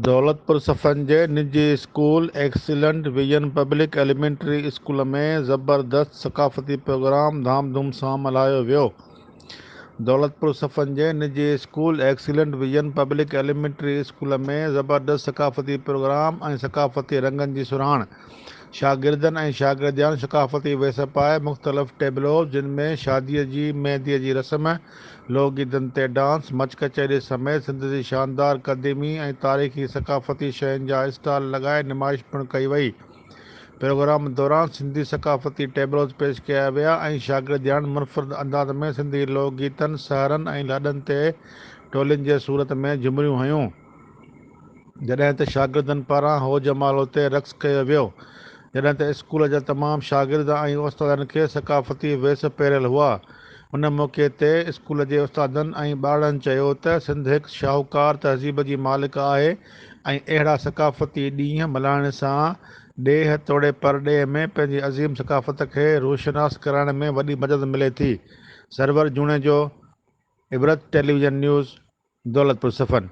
दौलतपुर सफ़न जे निजी school excellent vision public elementary school में ज़बरदस्त सक़ाफ़ती प्रोग्राम धामधूम सां मल्हायो वियो। दौलतपुर सफ़न जे निजी school excellent vision public elementary school में ज़बरदस्त सक़ाफ़ती प्रोग्राम ऐं सक़ाफ़ती रंगनि जी सुराण। शागिर्दनि ऐं शागिर्दियान सक़ाफ़ती वेस पाए मुख़्तलिफ़ टेबलोज़ जिन में शादीअ जी मेहंदीअ जी रस्म, लोकगीतनि ते डांस, मच कचहरी समेत सिंध जी शानदार क़दीमी ऐं तारीख़ी सक़ाफ़ती शयुनि जा स्टॉल लॻाए नुमाइश पिणु कई वई। प्रोग्राम दौरान सिंधी सक़ाफ़ती टेबलोज़ पेश कया विया ऐं शागिर्दियान मुनफ़रिद अंदाज़ में सिंधी लोकगीतनि, सहरनि ऐं लाॾनि ते टोलियुनि जे सूरत में झुमरियूं हयूं, जॾहिं त शागिर्दनि पारां हो जमालो ते रक़्स कयो वियो, जॾहिं त स्कूल जा तमामु शागिर्द ऐं उस्तादनि खे सक़ाफ़ती वेस पहिरियल हुआ। उन मौक़े ते स्कूल जे उस्तादनि ऐं ॿारनि चयो त सिंध हिकु शाहूकार तहज़ीब जी मालिक आहे ऐं अहिड़ा सक़ाफ़ती ॾींहं मल्हाइण सां ॾेह तोड़े परॾेह में पंहिंजी अज़ीम सक़ाफ़त खे रोशनास कराइण में वॾी मदद मिले थी। सरवर जूणे जो इबरत टेलीविज़न न्यूज़, दौलतपुर सफ़न।